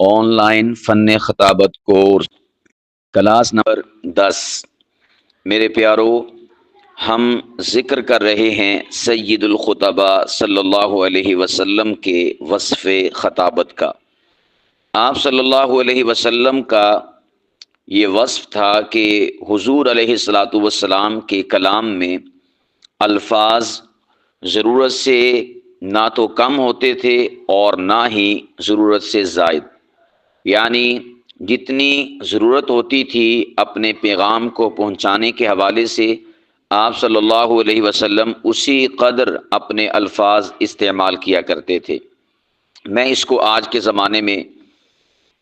On line فن خطابت course class number 10۔ میرے پیارو، ہم ذکر کر رہے ہیں سید الخطباء صلی اللہ علیہ وسلم کے وصف خطابت کا۔ آپ صلی اللہ علیہ وسلم کا یہ وصف تھا کہ حضور علیہ الصلاۃ والسلام کے کلام میں الفاظ ضرورت سے نہ تو کم ہوتے تھے اور نہ ہی ضرورت سے زائد، یعنی جتنی ضرورت ہوتی تھی اپنے پیغام کو پہنچانے کے حوالے سے آپ صلی اللہ علیہ وسلم اسی قدر اپنے الفاظ استعمال کیا کرتے تھے۔ میں اس کو آج کے زمانے میں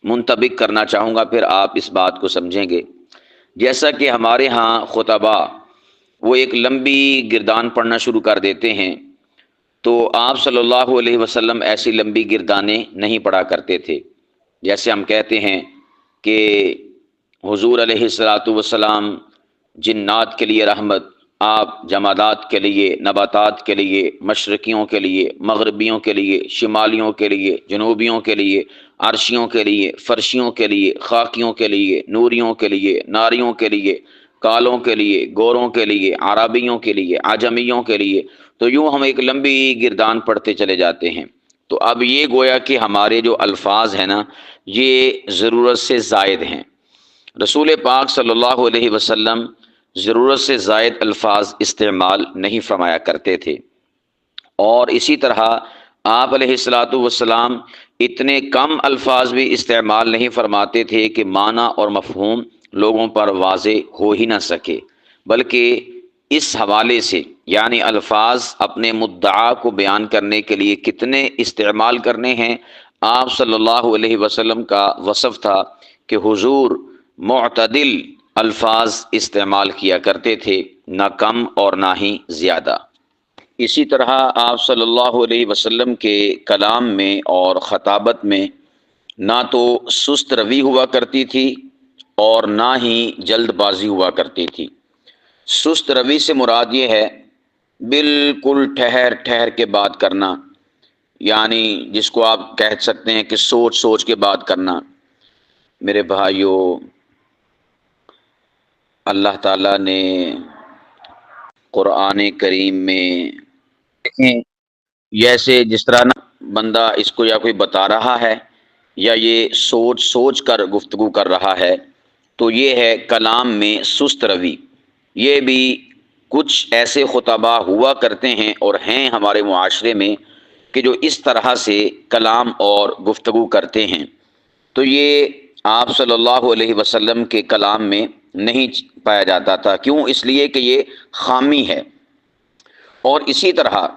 منطبق کرنا چاہوں گا، پھر آپ اس بات کو سمجھیں گے۔ جیسا کہ ہمارے ہاں خطباء وہ ایک لمبی گردان پڑھنا شروع کر دیتے ہیں، تو آپ صلی اللہ علیہ وسلم ایسی لمبی گردانیں نہیں پڑھا کرتے تھے۔ جیسے ہم کہتے ہیں کہ حضور علیہ الصلاۃ والسلام جنات کے لیے رحمت، آپ جمادات کے لیے، نباتات کے لیے، مشرقیوں کے لیے، مغربیوں کے لیے، شمالیوں کے لیے، جنوبیوں کے لیے، عرشیوں کے لیے، فرشیوں کے لیے، خاکیوں کے لیے، نوریوں کے لیے، ناریوں کے لیے، کالوں کے لیے، گوروں کے لیے، عربیوں کے لیے، عجمیوں کے لیے، تو یوں ہم ایک لمبی گردان پڑھتے چلے جاتے ہیں۔ تو اب یہ گویا کہ ہمارے جو الفاظ ہیں نا، یہ ضرورت سے زائد ہیں۔ رسول پاک صلی اللہ علیہ وسلم ضرورت سے زائد الفاظ استعمال نہیں فرمایا کرتے تھے، اور اسی طرح آپ علیہ الصلاۃ والسلام اتنے کم الفاظ بھی استعمال نہیں فرماتے تھے کہ معنی اور مفہوم لوگوں پر واضح ہو ہی نہ سکے، بلکہ اس حوالے سے یعنی الفاظ اپنے مدعا کو بیان کرنے کے لیے کتنے استعمال کرنے ہیں، آپ صلی اللہ علیہ وسلم کا وصف تھا کہ حضور معتدل الفاظ استعمال کیا کرتے تھے، نہ کم اور نہ ہی زیادہ۔ اسی طرح آپ صلی اللہ علیہ وسلم کے کلام میں اور خطابت میں نہ تو سست روی ہوا کرتی تھی اور نہ ہی جلد بازی ہوا کرتی تھی۔ سست روی سے مراد یہ ہے بالکل ٹھہر ٹھہر کے بات کرنا، یعنی جس کو آپ کہہ سکتے ہیں کہ سوچ سوچ کے بات کرنا۔ میرے بھائیو، اللہ تعالیٰ نے قرآن کریم میں دیکھیں، جیسے جس طرح نا بندہ اس کو یا کوئی بتا رہا ہے یا یہ سوچ سوچ کر گفتگو کر رہا ہے، تو یہ ہے کلام میں سست روی۔ یہ بھی کچھ ایسے خطباء ہوا کرتے ہیں اور ہیں ہمارے معاشرے میں کہ جو اس طرح سے کلام اور گفتگو کرتے ہیں، تو یہ آپ صلی اللہ علیہ وسلم کے کلام میں نہیں پایا جاتا تھا۔ کیوں؟ اس لیے کہ یہ خامی ہے، اور اسی طرح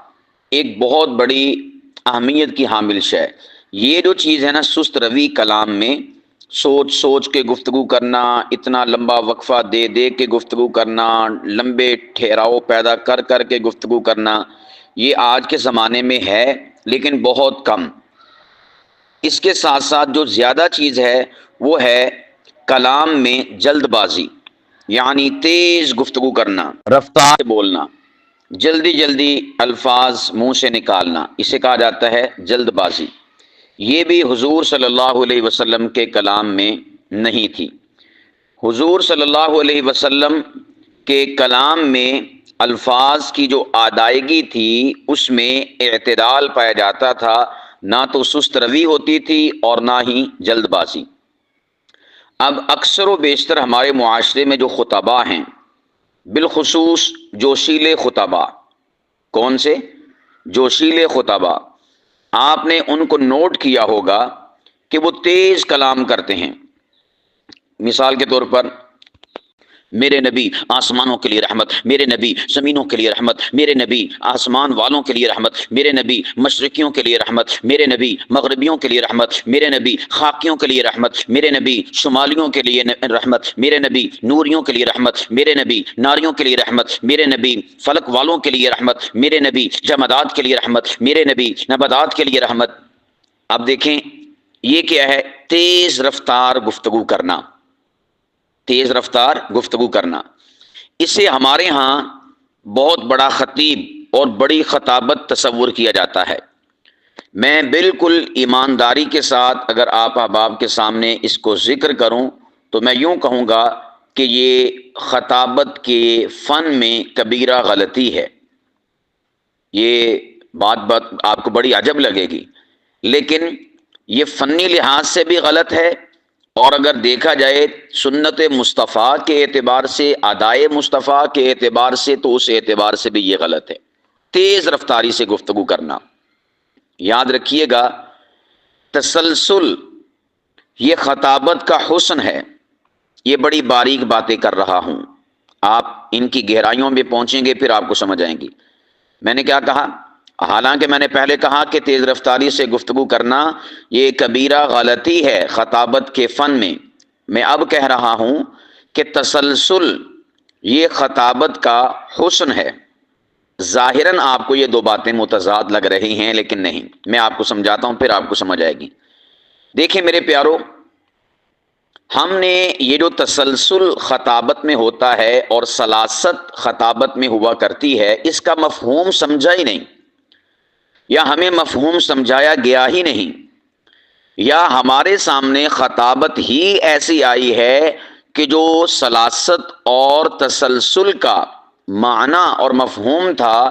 ایک بہت بڑی اہمیت کی حامل شے، یہ جو چیز ہے نا سست روی کلام میں، سوچ سوچ کے گفتگو کرنا، اتنا لمبا وقفہ دے دے کے گفتگو کرنا، لمبے ٹھہراؤ پیدا کر کر کے گفتگو کرنا، یہ آج کے زمانے میں ہے لیکن بہت کم۔ اس کے ساتھ ساتھ جو زیادہ چیز ہے وہ ہے کلام میں جلد بازی، یعنی تیز گفتگو کرنا، رفتار سے بولنا، جلدی جلدی الفاظ منہ سے نکالنا، اسے کہا جاتا ہے جلد بازی۔ یہ بھی حضور صلی اللہ علیہ وسلم کے کلام میں نہیں تھی۔ حضور صلی اللہ علیہ وسلم کے کلام میں الفاظ کی جو ادائیگی تھی اس میں اعتدال پایا جاتا تھا، نہ تو سست روی ہوتی تھی اور نہ ہی جلد بازی۔ اب اکثر و بیشتر ہمارے معاشرے میں جو خطباء ہیں، بالخصوص جوشیلے خطباء، کون سے؟ جوشیلے خطباء، آپ نے ان کو نوٹ کیا ہوگا کہ وہ تیز کلام کرتے ہیں۔ مثال کے طور پر، میرے نبی آسمانوں کے لیے رحمت، میرے نبی زمینوں کے لیے رحمت، میرے نبی آسمان والوں کے لیے رحمت، میرے نبی مشرقیوں کے لیے رحمت، میرے نبی مغربیوں کے لیے رحمت، میرے نبی خاکیوں کے لیے رحمت، میرے نبی شمالیوں کے لیے رحمت، میرے نبی نوریوں کے لیے رحمت، میرے نبی ناریوں کے لیے رحمت، میرے نبی فلک والوں کے لیے رحمت، میرے نبی جمادات کے لیے رحمت، میرے نبی نباتات کے لیے رحمت۔ اب دیکھیں یہ کیا ہے؟ تیز رفتار گفتگو کرنا، تیز رفتار گفتگو کرنا۔ اسے ہمارے ہاں بہت بڑا خطیب اور بڑی خطابت تصور کیا جاتا ہے، میں بالکل ایمانداری کے ساتھ اگر آپ احباب کے سامنے اس کو ذکر کروں تو میں یوں کہوں گا کہ یہ خطابت کے فن میں کبیرہ غلطی ہے۔ یہ بات آپ کو بڑی عجب لگے گی، لیکن یہ فنی لحاظ سے بھی غلط ہے، اور اگر دیکھا جائے سنت مصطفیٰ کے اعتبار سے، ادائے مصطفیٰ کے اعتبار سے، تو اس اعتبار سے بھی یہ غلط ہے۔ تیز رفتاری سے گفتگو کرنا، یاد رکھیے گا تسلسل یہ خطابت کا حسن ہے۔ یہ بڑی باریک باتیں کر رہا ہوں، آپ ان کی گہرائیوں میں پہنچیں گے پھر آپ کو سمجھ آئیں گی۔ میں نے کیا کہا؟ حالانکہ میں نے پہلے کہا کہ تیز رفتاری سے گفتگو کرنا یہ کبیرہ غلطی ہے خطابت کے فن میں، میں اب کہہ رہا ہوں کہ تسلسل یہ خطابت کا حسن ہے۔ ظاہراً آپ کو یہ دو باتیں متضاد لگ رہی ہیں، لیکن نہیں، میں آپ کو سمجھاتا ہوں پھر آپ کو سمجھ آئے گی۔ دیکھیں میرے پیارو، ہم نے یہ جو تسلسل خطابت میں ہوتا ہے اور سلاست خطابت میں ہوا کرتی ہے، اس کا مفہوم سمجھا ہی نہیں، یا ہمیں مفہوم سمجھایا گیا ہی نہیں، یا ہمارے سامنے خطابت ہی ایسی آئی ہے کہ جو سلاست اور تسلسل کا معنی اور مفہوم تھا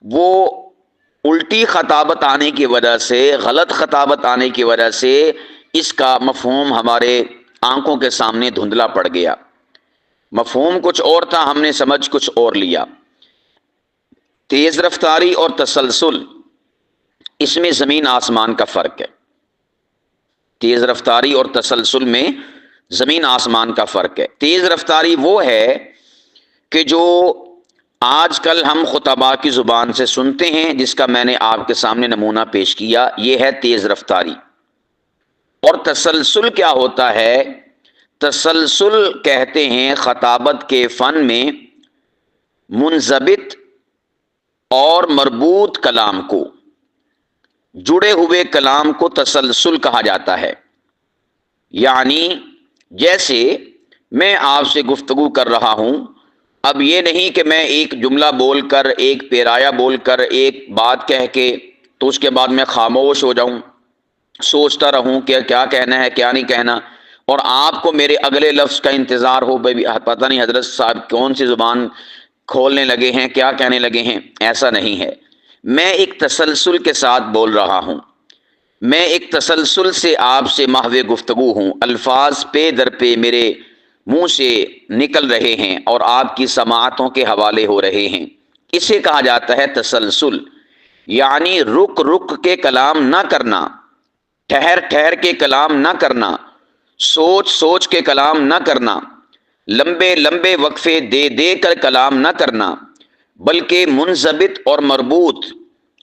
وہ الٹی خطابت آنے کی وجہ سے، غلط خطابت آنے کی وجہ سے اس کا مفہوم ہمارے آنکھوں کے سامنے دھندلا پڑ گیا۔ مفہوم کچھ اور تھا، ہم نے سمجھ کچھ اور لیا۔ تیز رفتاری اور تسلسل، اس میں زمین آسمان کا فرق ہے۔ تیز رفتاری اور تسلسل میں زمین آسمان کا فرق ہے۔ تیز رفتاری وہ ہے کہ جو آج کل ہم خطباء کی زبان سے سنتے ہیں، جس کا میں نے آپ کے سامنے نمونہ پیش کیا، یہ ہے تیز رفتاری۔ اور تسلسل کیا ہوتا ہے؟ تسلسل کہتے ہیں خطابت کے فن میں منضبط اور مربوط کلام کو، جڑے ہوئے کلام کو تسلسل کہا جاتا ہے۔ یعنی جیسے میں آپ سے گفتگو کر رہا ہوں، اب یہ نہیں کہ میں ایک جملہ بول کر، ایک پیرایا بول کر، ایک بات کہہ کے تو اس کے بعد میں خاموش ہو جاؤں، سوچتا رہوں کہ کیا کہنا ہے کیا نہیں کہنا، اور آپ کو میرے اگلے لفظ کا انتظار ہو، پتہ نہیں حضرت صاحب کون سی زبان کھولنے لگے ہیں، کیا کہنے لگے ہیں۔ ایسا نہیں ہے، میں ایک تسلسل کے ساتھ بول رہا ہوں، میں ایک تسلسل سے آپ سے محو گفتگو ہوں، الفاظ پہ در پہ میرے منہ سے نکل رہے ہیں اور آپ کی سماعتوں کے حوالے ہو رہے ہیں۔ اسے کہا جاتا ہے تسلسل، یعنی رک رک کے کلام نہ کرنا، ٹھہر ٹھہر کے کلام نہ کرنا، سوچ سوچ کے کلام نہ کرنا، لمبے لمبے وقفے دے دے کر کلام نہ کرنا، بلکہ منضبط اور مربوط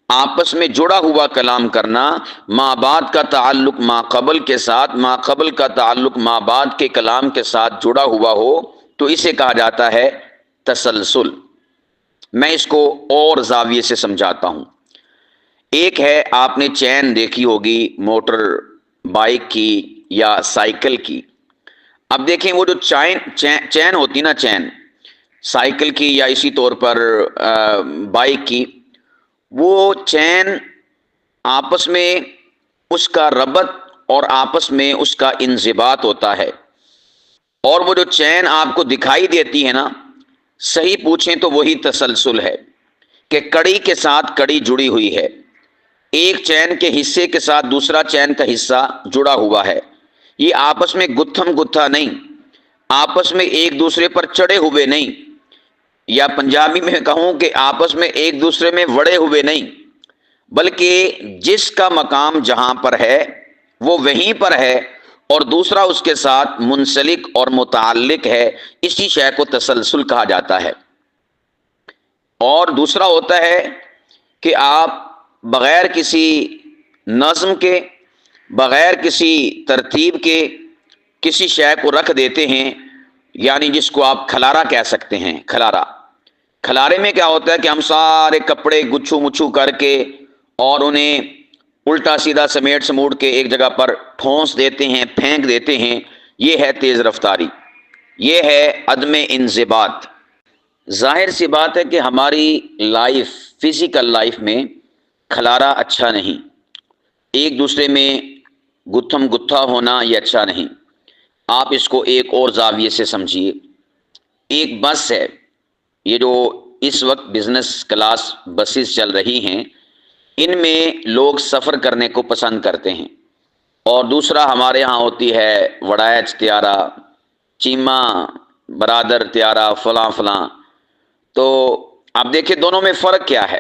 آپس میں جڑا ہوا کلام کرنا، ما بعد کا تعلق ما قبل کے ساتھ، ما قبل کا تعلق ما بعد کے کلام کے ساتھ جڑا ہوا ہو، تو اسے کہا جاتا ہے تسلسل۔ میں اس کو اور زاویے سے سمجھاتا ہوں۔ ایک ہے، آپ نے چین دیکھی ہوگی موٹر بائک کی یا سائیکل کی۔ اب دیکھیں وہ جو چین ہوتی نا، چین سائیکل کی یا اسی طور پر بائک کی، وہ چین آپس میں اس کا ربط اور آپس میں اس کا انضباط ہوتا ہے، اور وہ جو چین آپ کو دکھائی دیتی ہے نا، صحیح پوچھیں تو وہی تسلسل ہے کہ کڑی کے ساتھ کڑی جڑی ہوئی ہے، ایک چین کے حصے کے ساتھ دوسرا چین کا حصہ جڑا ہوا ہے، یہ آپس میں گتھم گتھا نہیں، آپس میں ایک دوسرے پر چڑھے ہوئے نہیں، یا پنجابی میں کہوں کہ آپس میں ایک دوسرے میں وڑے ہوئے نہیں، بلکہ جس کا مقام جہاں پر ہے وہ وہیں پر ہے، اور دوسرا اس کے ساتھ منسلک اور متعلق ہے، اسی شے کو تسلسل کہا جاتا ہے۔ اور دوسرا ہوتا ہے کہ آپ بغیر کسی نظم کے، بغیر کسی ترتیب کے کسی شے کو رکھ دیتے ہیں، یعنی جس کو آپ کھلارا کہہ سکتے ہیں۔ کھلارے میں کیا ہوتا ہے کہ ہم سارے کپڑے گچھو مچھو کر کے اور انہیں الٹا سیدھا سمیٹ سموٹ کے ایک جگہ پر ٹھونس دیتے ہیں، پھینک دیتے ہیں، یہ ہے تیز رفتاری، یہ ہے عدم انضباط۔ ظاہر سی بات ہے کہ ہماری لائف، فزیکل لائف میں کھلارا اچھا نہیں، ایک دوسرے میں گتھم گتھا ہونا یہ اچھا نہیں. آپ اس کو ایک اور زاویے سے سمجھیے. ایک بس ہے، یہ جو اس وقت بزنس کلاس بسز چل رہی ہیں، ان میں لوگ سفر کرنے کو پسند کرتے ہیں. اور دوسرا ہمارے ہاں ہوتی ہے وڑائچ طیارہ، چیمہ برادر طیارہ، فلاں فلاں. تو آپ دیکھیں دونوں میں فرق کیا ہے.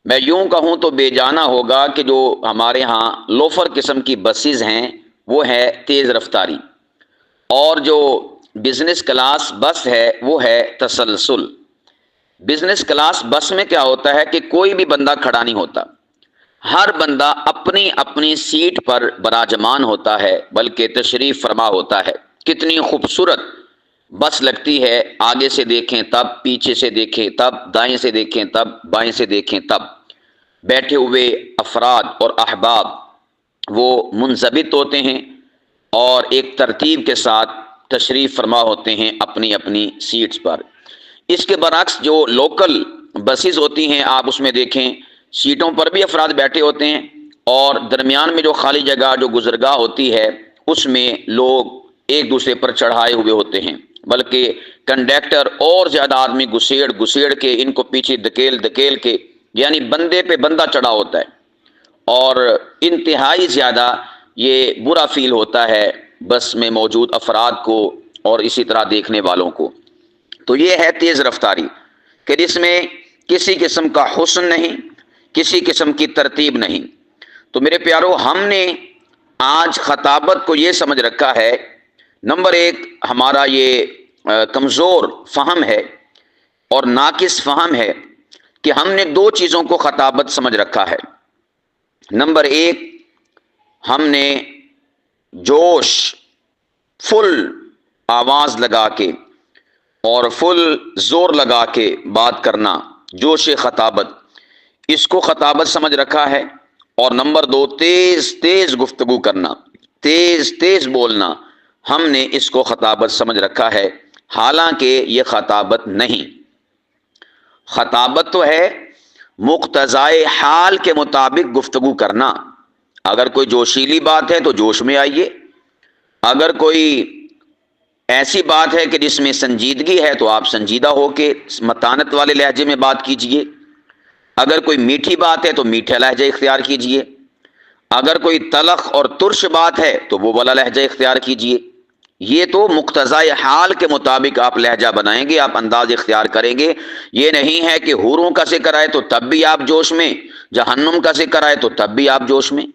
میں یوں کہوں تو بے جانا ہوگا کہ جو ہمارے ہاں لوفر قسم کی بسیز ہیں وہ ہے تیز رفتاری، اور جو بزنس کلاس بس ہے وہ ہے تسلسل. بزنس کلاس بس میں کیا ہوتا ہے کہ کوئی بھی بندہ کھڑا نہیں ہوتا، ہر بندہ اپنی اپنی سیٹ پر براجمان ہوتا ہے، بلکہ تشریف فرما ہوتا ہے. کتنی خوبصورت بس لگتی ہے، آگے سے دیکھیں تب، پیچھے سے دیکھیں تب، دائیں سے دیکھیں تب، بائیں سے دیکھیں تب. بیٹھے ہوئے افراد اور احباب وہ منضبط ہوتے ہیں اور ایک ترتیب کے ساتھ تشریف فرما ہوتے ہیں اپنی اپنی سیٹس پر. اس کے برعکس جو لوکل بسیز ہوتی ہیں، آپ اس میں دیکھیں سیٹوں پر بھی افراد بیٹھے ہوتے ہیں، اور درمیان میں جو خالی جگہ جو گزرگاہ ہوتی ہے اس میں لوگ ایک دوسرے پر چڑھائے ہوئے ہوتے ہیں، بلکہ کنڈکٹر اور زیادہ آدمی گسیڑ گسیڑ کے ان کو پیچھے دھکیل دھکیل کے، یعنی بندے پہ بندہ چڑھا ہوتا ہے. اور انتہائی زیادہ یہ برا فیل ہوتا ہے بس میں موجود افراد کو اور اسی طرح دیکھنے والوں کو. تو یہ ہے تیز رفتاری کہ جس میں کسی قسم کا حسن نہیں، کسی قسم کی ترتیب نہیں. تو میرے پیارو، ہم نے آج خطابت کو یہ سمجھ رکھا ہے، نمبر ایک ہمارا یہ کمزور فہم ہے اور ناقص فہم ہے کہ ہم نے دو چیزوں کو خطابت سمجھ رکھا ہے. نمبر ایک، ہم نے جوش، فل آواز لگا کے اور فل زور لگا کے بات کرنا، جوش خطابت، اس کو خطابت سمجھ رکھا ہے. اور نمبر دو، تیز تیز گفتگو کرنا، تیز تیز بولنا، ہم نے اس کو خطابت سمجھ رکھا ہے، حالانکہ یہ خطابت نہیں. خطابت تو ہے مقتضائے حال کے مطابق گفتگو کرنا. اگر کوئی جوشیلی بات ہے تو جوش میں آئیے، اگر کوئی ایسی بات ہے کہ جس میں سنجیدگی ہے تو آپ سنجیدہ ہو کے متانت والے لہجے میں بات کیجئے. اگر کوئی میٹھی بات ہے تو میٹھا لہجہ اختیار کیجئے، اگر کوئی تلخ اور ترش بات ہے تو وہ والا لہجہ اختیار کیجئے. یہ تو مقتضائے حال کے مطابق آپ لہجہ بنائیں گے، آپ انداز اختیار کریں گے. یہ نہیں ہے کہ حوروں کا ذکر آئے تو تب بھی آپ جوش میں، جہنم کا ذکر آئے تو تب بھی آپ جوش میں،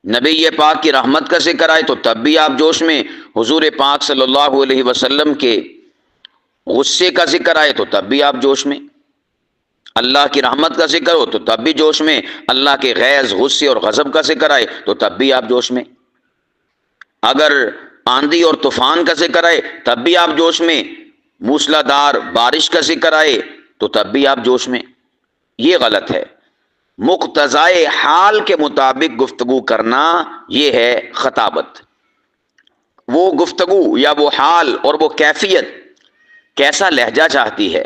نبی پاک کی رحمت کا ذکر آئے تو تب بھی آپ جوش میں، حضور پاک صلی اللہ علیہ وسلم کے غصے کا ذکر آئے تو تب بھی آپ جوش میں، اللہ کی رحمت کا ذکر ہو تو تب بھی جوش میں، اللہ کے غیظ، غصے اور غضب کا ذکر آئے تو تب بھی آپ جوش میں، اگر آندھی اور طوفان کا ذکر آئے تب بھی آپ جوش میں، موسلا دار بارش کا ذکر آئے تو تب بھی آپ جوش میں. یہ غلط ہے. مقتضائے حال کے مطابق گفتگو کرنا یہ ہے خطابت. وہ گفتگو یا وہ حال اور وہ کیفیت کیسا لہجہ چاہتی ہے،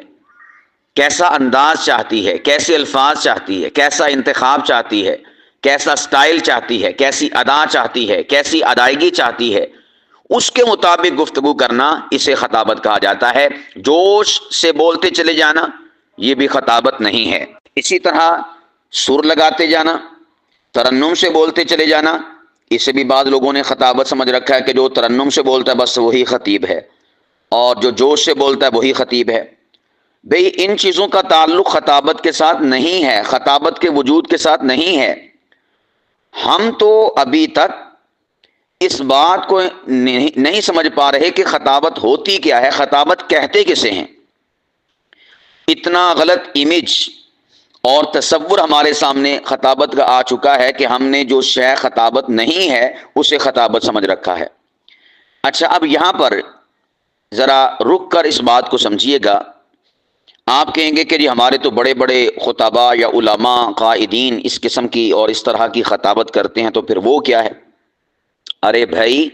کیسا انداز چاہتی ہے، کیسے الفاظ چاہتی ہے، کیسا انتخاب چاہتی ہے، کیسا سٹائل چاہتی ہے، کیسی ادا چاہتی ہے، کیسی ادائیگی چاہتی ہے، اس کے مطابق گفتگو کرنا، اسے خطابت کہا جاتا ہے. جوش سے بولتے چلے جانا یہ بھی خطابت نہیں ہے. اسی طرح سر لگاتے جانا، ترنم سے بولتے چلے جانا، اسے بھی بعض لوگوں نے خطابت سمجھ رکھا ہے کہ جو ترنم سے بولتا ہے بس وہی خطیب ہے، اور جو جوش سے بولتا ہے وہی خطیب ہے. بھئی ان چیزوں کا تعلق خطابت کے ساتھ نہیں ہے، خطابت کے وجود کے ساتھ نہیں ہے. ہم تو ابھی تک اس بات کو نہیں سمجھ پا رہے کہ خطابت ہوتی کیا ہے، خطابت کہتے کسے ہیں. اتنا غلط امیج اور تصور ہمارے سامنے خطابت کا آ چکا ہے کہ ہم نے جو شے خطابت نہیں ہے اسے خطابت سمجھ رکھا ہے. اچھا، اب یہاں پر ذرا رک کر اس بات کو سمجھیے گا. آپ کہیں گے کہ جی ہمارے تو بڑے بڑے خطباء یا علماء قائدین اس قسم کی اور اس طرح کی خطابت کرتے ہیں، تو پھر وہ کیا ہے؟ ارے بھائی،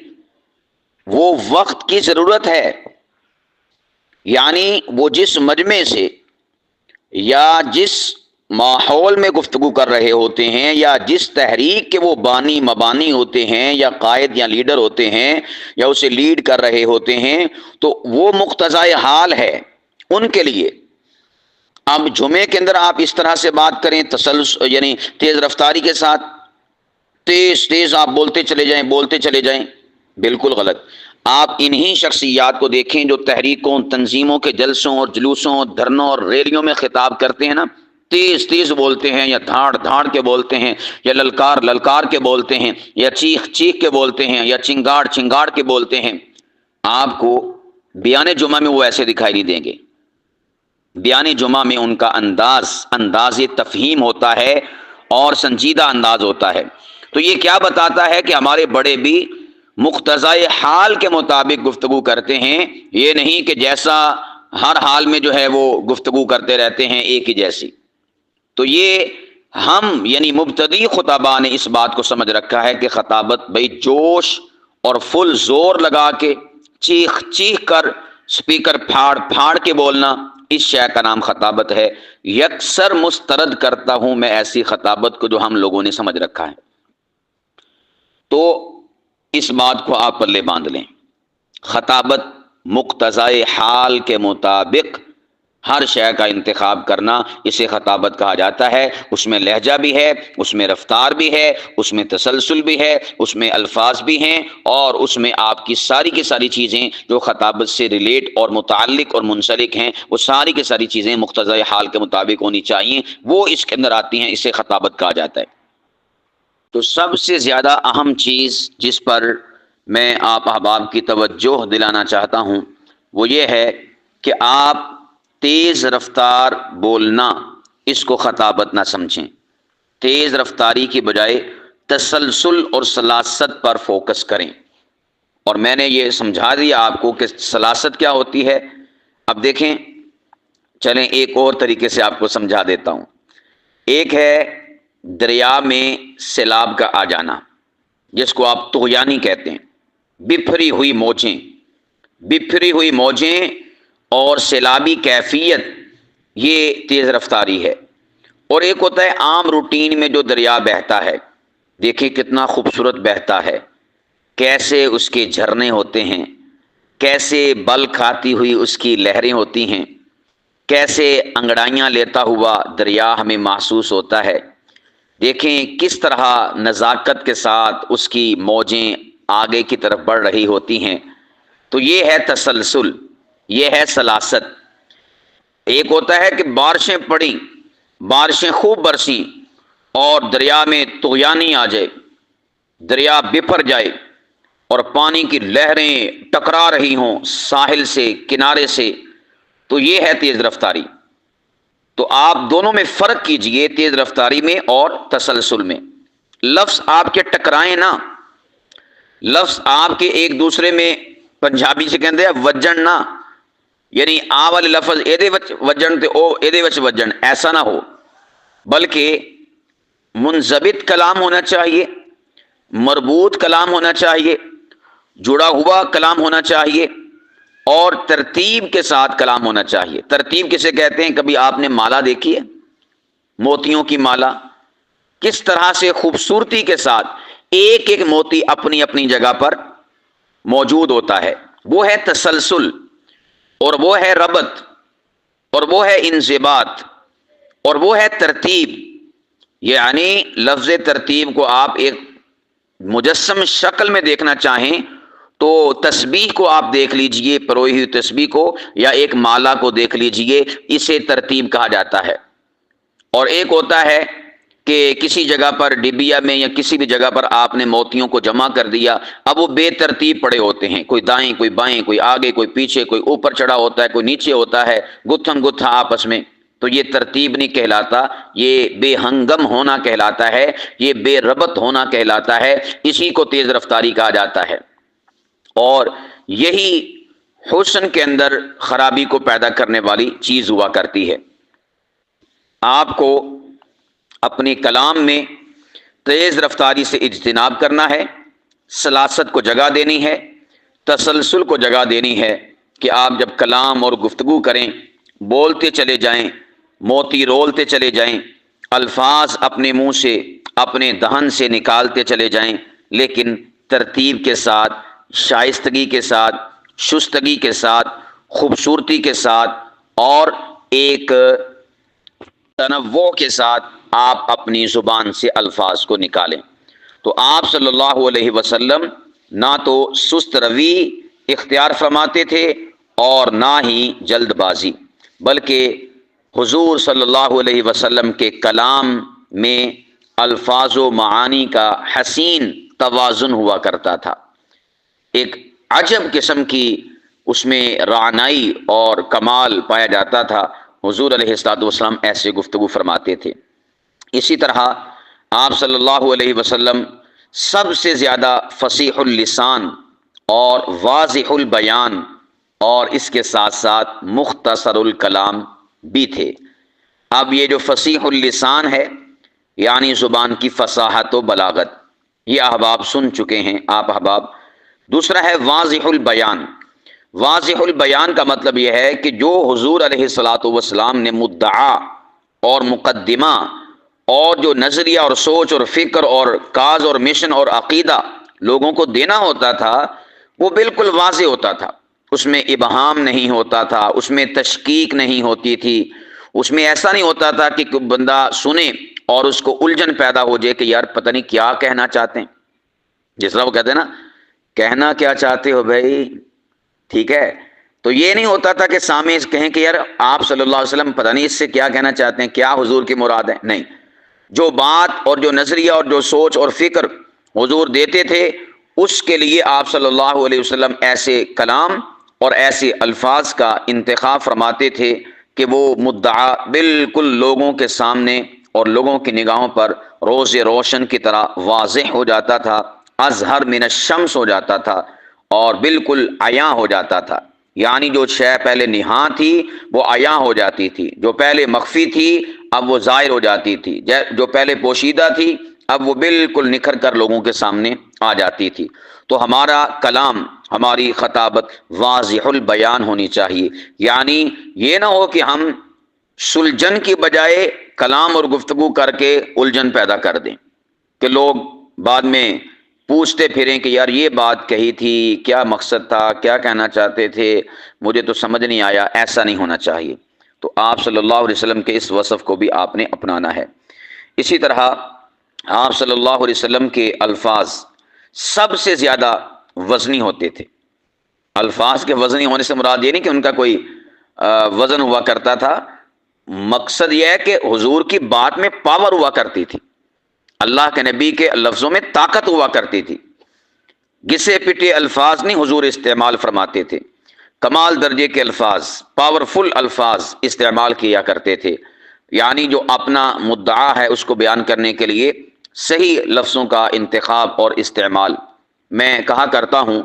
وہ وقت کی ضرورت ہے. یعنی وہ جس مجمع سے یا جس ماحول میں گفتگو کر رہے ہوتے ہیں یا جس تحریک کے وہ بانی مبانی ہوتے ہیں یا قائد یا لیڈر ہوتے ہیں یا اسے لیڈ کر رہے ہوتے ہیں، تو وہ مقتضائے حال ہے ان کے لیے۔ اب جمعے کے اندر آپ اس طرح سے بات کریں تسلسل یعنی تیز رفتاری کے ساتھ، تیز تیز آپ بولتے چلے جائیں، بالکل غلط۔ آپ انہی شخصیات کو دیکھیں جو تحریکوں، تنظیموں کے جلسوں اور جلوسوں، دھرنوں اور ریلیوں میں خطاب کرتے ہیں نا، تیز تیز بولتے ہیں یا دھاڑ دھاڑ کے بولتے ہیں یا للکار للکار کے بولتے ہیں یا چیخ چیخ کے بولتے ہیں یا چنگاڑ چنگاڑ کے بولتے ہیں۔ آپ کو بیان جمعہ میں وہ ایسے دکھائی نہیں دیں گے۔ بیان جمعہ میں ان کا انداز تفہیم ہوتا ہے اور سنجیدہ انداز ہوتا ہے۔ تو یہ کیا بتاتا ہے کہ ہمارے بڑے بھی مقتضائے حال کے مطابق گفتگو کرتے ہیں، یہ نہیں کہ جیسا ہر حال میں جو ہے وہ گفتگو کرتے رہتے ہیں ایک ہی جیسی۔ تو یہ ہم یعنی مبتدی خطباء نے اس بات کو سمجھ رکھا ہے کہ خطابت بھئی جوش اور فل زور لگا کے چیخ چیخ کر سپیکر پھاڑ پھاڑ کے بولنا، اس شے کا نام خطابت ہے۔ یکسر مسترد کرتا ہوں میں ایسی خطابت کو جو ہم لوگوں نے سمجھ رکھا ہے۔ تو اس بات کو آپ پلے باندھ لیں، خطابت مقتضائے حال کے مطابق ہر شے کا انتخاب کرنا، اسے خطابت کہا جاتا ہے۔ اس میں لہجہ بھی ہے، اس میں رفتار بھی ہے، اس میں تسلسل بھی ہے، اس میں الفاظ بھی ہیں، اور اس میں آپ کی ساری چیزیں جو خطابت سے ریلیٹ اور متعلق اور منسلک ہیں، وہ ساری کی ساری چیزیں مقتضائے حال کے مطابق ہونی چاہیے، وہ اس کے اندر آتی ہیں، اسے خطابت کہا جاتا ہے۔ تو سب سے زیادہ اہم چیز جس پر میں آپ احباب کی توجہ دلانا چاہتا ہوں وہ یہ ہے کہ آپ تیز رفتار بولنا اس کو خطابت نہ سمجھیں۔ تیز رفتاری کی بجائے تسلسل اور سلاست پر فوکس کریں۔ اور میں نے یہ سمجھا دیا آپ کو کہ سلاست کیا ہوتی ہے۔ اب دیکھیں، چلیں ایک اور طریقے سے آپ کو سمجھا دیتا ہوں۔ ایک ہے دریا میں سیلاب کا آ جانا، جس کو آپ طغیانی کہتے ہیں، بپھری ہوئی موجیں اور سیلابی کیفیت، یہ تیز رفتاری ہے۔ اور ایک ہوتا ہے عام روٹین میں جو دریا بہتا ہے، دیکھیں کتنا خوبصورت بہتا ہے، کیسے اس کے جھرنے ہوتے ہیں، کیسے بل کھاتی ہوئی اس کی لہریں ہوتی ہیں، کیسے انگڑائیاں لیتا ہوا دریا ہمیں محسوس ہوتا ہے۔ دیکھیں کس طرح نزاکت کے ساتھ اس کی موجیں آگے کی طرف بڑھ رہی ہوتی ہیں۔ تو یہ ہے تسلسل، یہ ہے سلاست۔ ایک ہوتا ہے کہ بارشیں پڑیں، بارشیں خوب برسیں اور دریا میں طغیانی آ جائے، دریا بپھر جائے اور پانی کی لہریں ٹکرا رہی ہوں ساحل سے، کنارے سے، تو یہ ہے تیز رفتاری۔ تو آپ دونوں میں فرق کیجئے، تیز رفتاری میں اور تسلسل میں۔ لفظ آپ کے ٹکرائیں نہ، لفظ آپ کے ایک دوسرے میں، پنجابی سے کہتے ہیں وجن نہ، یعنی آ والے لفظ ایدے وچ وجن تے او ایدے وچ وجن، ایسا نہ ہو، بلکہ منضبط کلام ہونا چاہیے، مربوط کلام ہونا چاہیے، جڑا ہوا کلام ہونا چاہیے، اور ترتیب کے ساتھ کلام ہونا چاہیے۔ ترتیب کسے کہتے ہیں؟ کبھی آپ نے مالا دیکھی ہے؟ موتیوں کی مالا، کس طرح سے خوبصورتی کے ساتھ ایک ایک موتی اپنی اپنی جگہ پر موجود ہوتا ہے، وہ ہے تسلسل، اور وہ ہے ربط، اور وہ ہے انضباط، اور وہ ہے ترتیب۔ یعنی لفظ ترتیب کو آپ ایک مجسم شکل میں دیکھنا چاہیں تو تسبیح کو آپ دیکھ لیجئے، پروئی ہوئی تسبیح کو، یا ایک مالا کو دیکھ لیجئے، اسے ترتیب کہا جاتا ہے۔ اور ایک ہوتا ہے کہ کسی جگہ پر ڈبیا میں یا کسی بھی جگہ پر آپ نے موتیوں کو جمع کر دیا، اب وہ بے ترتیب پڑے ہوتے ہیں، کوئی دائیں کوئی بائیں، کوئی آگے کوئی پیچھے، کوئی اوپر چڑھا ہوتا ہے، کوئی نیچے ہوتا ہے، گتھم گتھا آپس میں۔ تو یہ ترتیب نہیں کہلاتا، یہ بے ہنگم ہونا کہلاتا ہے، یہ بے ربط ہونا کہلاتا ہے، اسی کو تیز رفتاری کہا جاتا ہے۔ اور یہی حسن کے اندر خرابی کو پیدا کرنے والی چیز ہوا کرتی ہے۔ آپ کو اپنے کلام میں تیز رفتاری سے اجتناب کرنا ہے، سلاست کو جگہ دینی ہے، تسلسل کو جگہ دینی ہے، کہ آپ جب کلام اور گفتگو کریں، بولتے چلے جائیں، موتی رولتے چلے جائیں، الفاظ اپنے منہ سے اپنے دہن سے نکالتے چلے جائیں، لیکن ترتیب کے ساتھ، شائستگی کے ساتھ، شستگی کے ساتھ، خوبصورتی کے ساتھ اور ایک تنوع کے ساتھ آپ اپنی زبان سے الفاظ کو نکالیں۔ تو آپ صلی اللہ علیہ وسلم نہ تو سست روی اختیار فرماتے تھے اور نہ ہی جلد بازی، بلکہ حضور صلی اللہ علیہ وسلم کے کلام میں الفاظ و معانی کا حسین توازن ہوا کرتا تھا، ایک عجب قسم کی اس میں رعنائی اور کمال پایا جاتا تھا۔ حضور علیہ الصلوۃ والسلام ایسے گفتگو فرماتے تھے۔ اسی طرح آپ صلی اللہ علیہ وسلم سب سے زیادہ فصیح اللسان اور واضح البیان اور اس کے ساتھ ساتھ مختصر الکلام بھی تھے۔ اب یہ جو فصیح اللسان ہے یعنی زبان کی فصاحت و بلاغت، یہ احباب سن چکے ہیں آپ احباب۔ دوسرا ہے واضح البیان۔ واضح البیان کا مطلب یہ ہے کہ جو حضور علیہ الصلاۃ والسلام نے مدعا اور مقدمہ اور جو نظریہ اور سوچ اور فکر اور کاز اور مشن اور عقیدہ لوگوں کو دینا ہوتا تھا، وہ بالکل واضح ہوتا تھا، اس میں ابہام نہیں ہوتا تھا، اس میں تشکیک نہیں ہوتی تھی، اس میں ایسا نہیں ہوتا تھا کہ کوئی بندہ سنے اور اس کو الجھن پیدا ہو جائے کہ یار پتہ نہیں کیا کہنا چاہتے ہیں۔ جس طرح وہ کہتے ہیں نا، کہنا کیا چاہتے ہو بھائی، ٹھیک ہے؟ تو یہ نہیں ہوتا تھا کہ سامنے کہیں کہ یار آپ صلی اللہ علیہ وسلم پتہ نہیں اس سے کیا کہنا چاہتے ہیں، کیا حضور کی مراد ہے۔ نہیں، جو بات اور جو نظریہ اور جو سوچ اور فکر حضور دیتے تھے، اس کے لیے آپ صلی اللہ علیہ وسلم ایسے کلام اور ایسے الفاظ کا انتخاب فرماتے تھے کہ وہ مدعا بالکل لوگوں کے سامنے اور لوگوں کی نگاہوں پر روز روشن کی طرح واضح ہو جاتا تھا، اظہر من الشمس ہو جاتا تھا اور بالکل عیاں ہو جاتا تھا۔ یعنی جو شے پہلے نہاں تھی وہ عیاں ہو جاتی تھی، جو پہلے مخفی تھی اب وہ ظاہر ہو جاتی تھی، جو پہلے پوشیدہ تھی اب وہ بالکل نکھر کر لوگوں کے سامنے آ جاتی تھی۔ تو ہمارا کلام، ہماری خطابت واضح البیان ہونی چاہیے، یعنی یہ نہ ہو کہ ہم سلجھن کی بجائے کلام اور گفتگو کر کے الجھن پیدا کر دیں کہ لوگ بعد میں پوچھتے پھریں کہ یار یہ بات کہی تھی، کیا مقصد تھا، کیا کہنا چاہتے تھے، مجھے تو سمجھ نہیں آیا۔ ایسا نہیں ہونا چاہیے۔ تو آپ صلی اللہ علیہ وسلم کے اس وصف کو بھی آپ نے اپنانا ہے۔ اسی طرح آپ صلی اللہ علیہ وسلم کے الفاظ سب سے زیادہ وزنی ہوتے تھے۔ الفاظ کے وزنی ہونے سے مراد یہ نہیں کہ ان کا کوئی وزن ہوا کرتا تھا، مقصد یہ ہے کہ حضور کی بات میں پاور ہوا کرتی تھی، اللہ کے نبی کے لفظوں میں طاقت ہوا کرتی تھی۔ گھسے پٹے الفاظ نہیں حضور استعمال فرماتے تھے، کمال درجے کے الفاظ، پاورفل الفاظ استعمال کیا کرتے تھے، یعنی جو اپنا مدعا ہے اس کو بیان کرنے کے لیے صحیح لفظوں کا انتخاب اور استعمال۔ میں کہا کرتا ہوں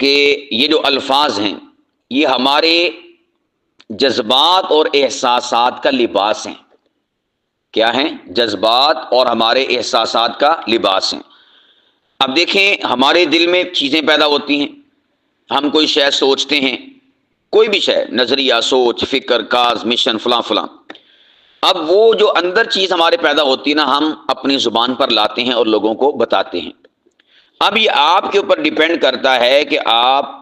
کہ یہ جو الفاظ ہیں یہ ہمارے جذبات اور احساسات کا لباس ہیں۔ کیا ہیں؟ جذبات اور ہمارے احساسات کا لباس ہیں۔ اب دیکھیں، ہمارے دل میں چیزیں پیدا ہوتی ہیں، ہم کوئی شے سوچتے ہیں، کوئی بھی شے، نظریہ، سوچ، فکر، کاز، مشن، فلاں فلاں۔ اب وہ جو اندر چیز ہمارے پیدا ہوتی ہے نا، ہم اپنی زبان پر لاتے ہیں اور لوگوں کو بتاتے ہیں۔ اب یہ آپ کے اوپر ڈیپینڈ کرتا ہے کہ آپ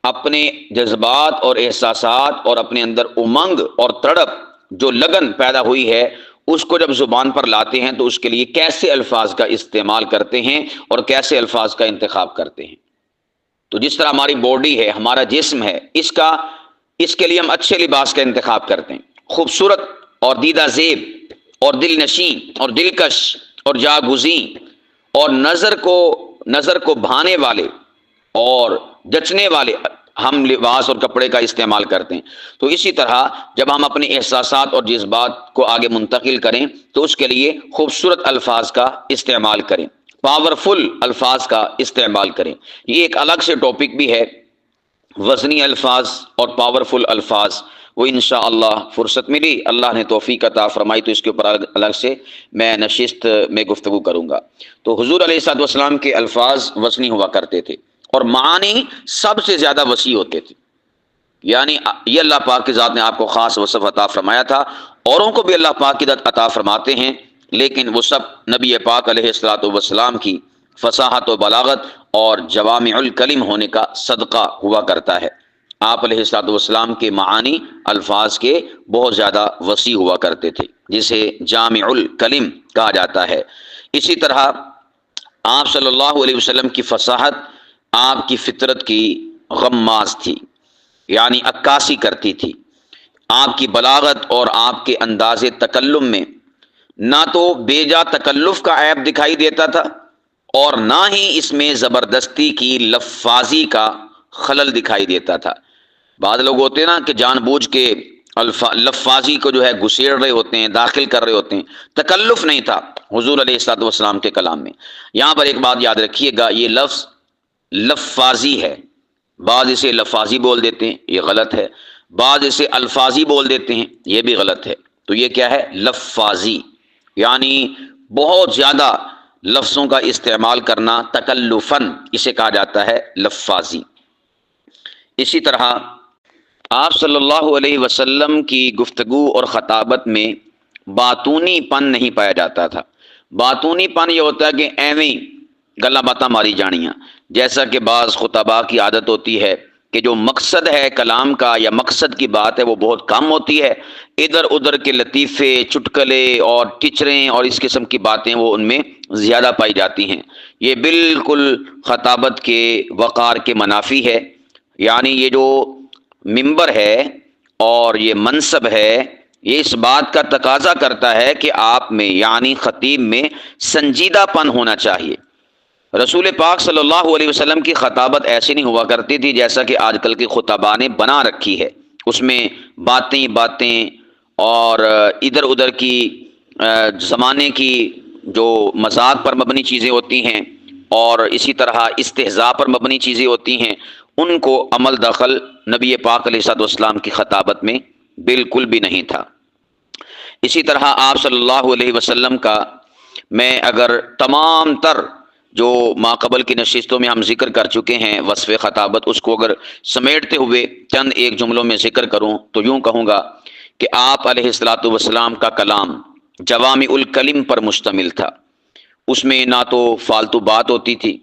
اپنے جذبات اور احساسات اور اپنے اندر امنگ اور تڑپ، جو لگن پیدا ہوئی ہے، اس کو جب زبان پر لاتے ہیں تو اس کے لیے کیسے الفاظ کا استعمال کرتے ہیں اور کیسے الفاظ کا انتخاب کرتے ہیں۔ تو جس طرح ہماری باڈی ہے، ہمارا جسم ہے، اس کے لیے ہم اچھے لباس کا انتخاب کرتے ہیں، خوبصورت اور دیدہ زیب اور دل نشیں اور دلکش اور جاگزیں اور نظر کو بھانے والے اور جچنے والے ہم لباس اور کپڑے کا استعمال کرتے ہیں۔ تو اسی طرح جب ہم اپنے احساسات اور جذبات کو آگے منتقل کریں تو اس کے لیے خوبصورت الفاظ کا استعمال کریں، پاورفل الفاظ کا استعمال کریں۔ یہ ایک الگ سے ٹاپک بھی ہے، وزنی الفاظ اور پاورفل الفاظ، وہ انشاءاللہ فرصت ملی، اللہ نے توفیق عطا فرمائی تو اس کے اوپر الگ سے میں نشست میں گفتگو کروں گا۔ تو حضور علیہ الصلوۃ والسلام کے الفاظ وزنی ہوا کرتے تھے اور معانی سب سے زیادہ وسیع ہوتے تھے، یعنی یہ اللہ پاک کی ذات نے آپ کو خاص وصف عطا فرمایا تھا اوروں کو بھی اللہ پاک کی عطا فرماتے ہیں، لیکن وہ سب نبی پاک علیہ الصلوۃ والسلام کی فصاحت و بلاغت اور جوامع الکلم ہونے کا صدقہ ہوا کرتا ہے۔ آپ علیہ الصلوۃ والسلام کے معانی الفاظ کے بہت زیادہ وسیع ہوا کرتے تھے، جسے جامع الکلم کہا جاتا ہے۔ اسی طرح آپ صلی اللہ علیہ وسلم کی فصاحت آپ کی فطرت کی غماز تھی، یعنی عکاسی کرتی تھی۔ آپ کی بلاغت اور آپ کے انداز تکلم میں نہ تو بیجا تکلف کا عیب دکھائی دیتا تھا اور نہ ہی اس میں زبردستی کی لفاظی کا خلل دکھائی دیتا تھا۔ بعض لوگ ہوتے ہیں نا کہ جان بوجھ کے لفاظی کو جو ہے گسیڑ رہے ہوتے ہیں، داخل کر رہے ہوتے ہیں۔ تکلف نہیں تھا حضور علیہ الصلوۃ والسلام کے کلام میں۔ یہاں پر ایک بات یاد رکھیے گا، یہ لفظ لفاظی ہے۔ بعض اسے لفاظی بول دیتے ہیں، یہ غلط ہے۔ بعض اسے الفاظی بول دیتے ہیں، یہ بھی غلط ہے۔ تو یہ کیا ہے؟ لفاظی، یعنی بہت زیادہ لفظوں کا استعمال کرنا، تکلفاً اسے کہا جاتا ہے لفاظی۔ اسی طرح آپ صلی اللہ علیہ وسلم کی گفتگو اور خطابت میں باتونی پن نہیں پایا جاتا تھا۔ باتونی پن یہ ہوتا ہے کہ ایویں گلا باتاں ماری جانیاں، جیسا کہ بعض خطباء کی عادت ہوتی ہے کہ جو مقصد ہے کلام کا یا مقصد کی بات ہے وہ بہت کم ہوتی ہے، ادھر ادھر کے لطیفے، چٹکلے اور ٹچریں اور اس قسم کی باتیں وہ ان میں زیادہ پائی جاتی ہیں۔ یہ بالکل خطابت کے وقار کے منافی ہے۔ یعنی یہ جو منبر ہے اور یہ منصب ہے، یہ اس بات کا تقاضا کرتا ہے کہ آپ میں یعنی خطیب میں سنجیدہ پن ہونا چاہیے۔ رسول پاک صلی اللہ علیہ وسلم کی خطابت ایسی نہیں ہوا کرتی تھی جیسا کہ آج کل کے خطباء نے بنا رکھی ہے۔ اس میں باتیں اور ادھر ادھر کی زمانے کی جو مذاق پر مبنی چیزیں ہوتی ہیں اور اسی طرح استہزاء پر مبنی چیزیں ہوتی ہیں، ان کو عمل دخل نبی پاک علیہ الصلوۃ والسلام کی خطابت میں بالکل بھی نہیں تھا۔ اسی طرح آپ صلی اللہ علیہ وسلم کا میں اگر تمام تر جو ماقبل کی نشستوں میں ہم ذکر کر چکے ہیں وصف خطابت، اس کو اگر سمیٹتے ہوئے چند ایک جملوں میں ذکر کروں تو یوں کہوں گا کہ آپ علیہ الصلوۃ والسلام کا کلام جوامع الکلم پر مشتمل تھا۔ اس میں نہ تو فالتو بات ہوتی تھی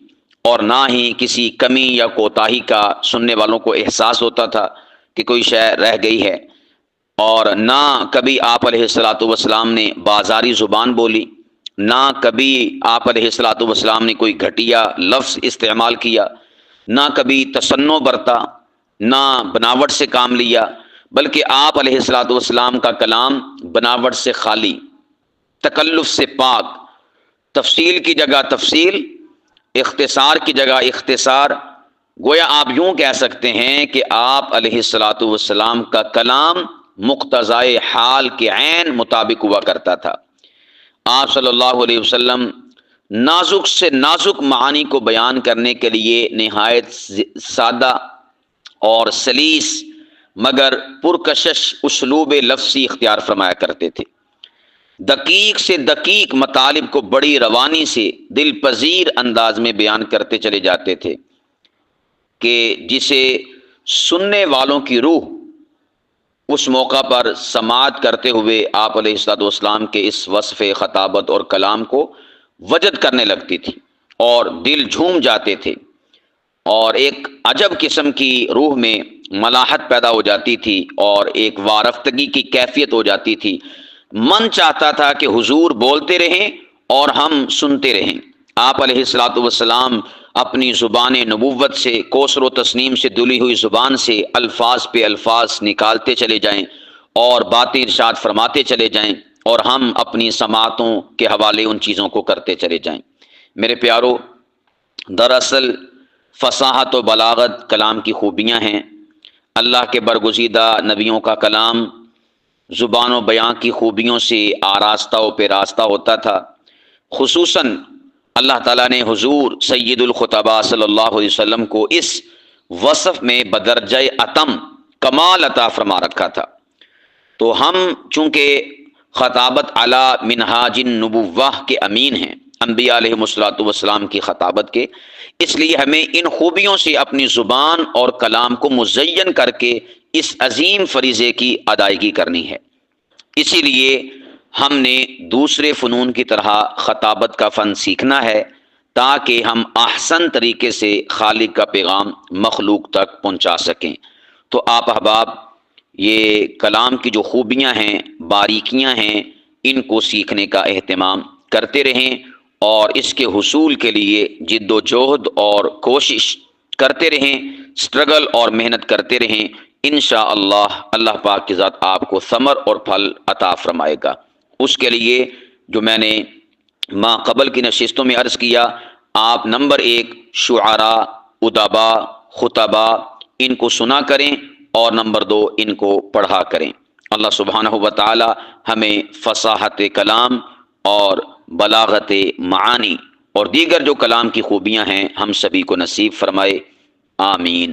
اور نہ ہی کسی کمی یا کوتاہی کا سننے والوں کو احساس ہوتا تھا کہ کوئی شے رہ گئی ہے، اور نہ کبھی آپ علیہ الصلوۃ والسلام نے بازاری زبان بولی، نہ کبھی آپ علیہ الصلوۃ والسلام نے کوئی گھٹیا لفظ استعمال کیا، نہ کبھی تصنع برتا، نہ بناوٹ سے کام لیا، بلکہ آپ علیہ الصلوۃ والسلام کا کلام بناوٹ سے خالی، تکلف سے پاک، تفصیل کی جگہ تفصیل، اختصار کی جگہ اختصار۔ گویا آپ یوں کہہ سکتے ہیں کہ آپ علیہ الصلوۃ والسلام کا کلام مقتضائے حال کے عین مطابق ہوا کرتا تھا۔ آپ صلی اللہ علیہ وسلم نازک سے نازک معانی کو بیان کرنے کے لیے نہایت سادہ اور سلیس مگر پرکشش اسلوب لفظی اختیار فرمایا کرتے تھے۔ دقیق سے دقیق مطالب کو بڑی روانی سے دل پذیر انداز میں بیان کرتے چلے جاتے تھے کہ جسے سننے والوں کی روح اس موقع پر سماعت کرتے ہوئے آپ علیہ الصلوۃ والسلام کے اس وصف خطابت اور کلام کو وجد کرنے لگتی تھی اور دل جھوم جاتے تھے، اور ایک عجب قسم کی روح میں ملاحت پیدا ہو جاتی تھی اور ایک وارفتگی کی کیفیت ہو جاتی تھی۔ من چاہتا تھا کہ حضور بولتے رہیں اور ہم سنتے رہیں۔ آپ علیہ الصلوۃ والسلام اپنی زبان نبوت سے، کوثر و تسنیم سے دلی ہوئی زبان سے الفاظ پہ الفاظ نکالتے چلے جائیں اور باتیں ارشاد فرماتے چلے جائیں، اور ہم اپنی سماعتوں کے حوالے ان چیزوں کو کرتے چلے جائیں۔ میرے پیارو، دراصل فصاحت و بلاغت کلام کی خوبیاں ہیں۔ اللہ کے برگزیدہ نبیوں کا کلام زبان و بیان کی خوبیوں سے آراستہ و پیراستہ ہوتا تھا۔ خصوصاً اللہ تعالیٰ نے حضور سید الخطباء صلی اللہ علیہ وسلم کو اس وصف میں بدرجہ اتم کمال عطا فرما رکھا تھا۔ تو ہم چونکہ خطابت علی منہاج النبوہ کے امین ہیں، انبیاء علیہ الصلوۃ والسلام کی خطابت کے، اس لیے ہمیں ان خوبیوں سے اپنی زبان اور کلام کو مزین کر کے اس عظیم فریضے کی ادائیگی کرنی ہے۔ اسی لیے ہم نے دوسرے فنون کی طرح خطابت کا فن سیکھنا ہے تاکہ ہم احسن طریقے سے خالق کا پیغام مخلوق تک پہنچا سکیں۔ تو آپ احباب، یہ کلام کی جو خوبیاں ہیں، باریکیاں ہیں، ان کو سیکھنے کا اہتمام کرتے رہیں اور اس کے حصول کے لیے جد و جہد اور کوشش کرتے رہیں، سٹرگل اور محنت کرتے رہیں۔ انشاءاللہ اللہ پاک کی ذات آپ کو ثمر اور پھل عطا فرمائے گا۔ اس کے لیے جو میں نے ما قبل کی نشستوں میں عرض کیا، آپ نمبر 1 شعراء، ادبا، خطبا ان کو سنا کریں، اور نمبر 2 ان کو پڑھا کریں۔ اللہ سبحانہ و تعالی ہمیں فصاحت کلام اور بلاغت معانی اور دیگر جو کلام کی خوبیاں ہیں ہم سبھی کو نصیب فرمائے، آمین۔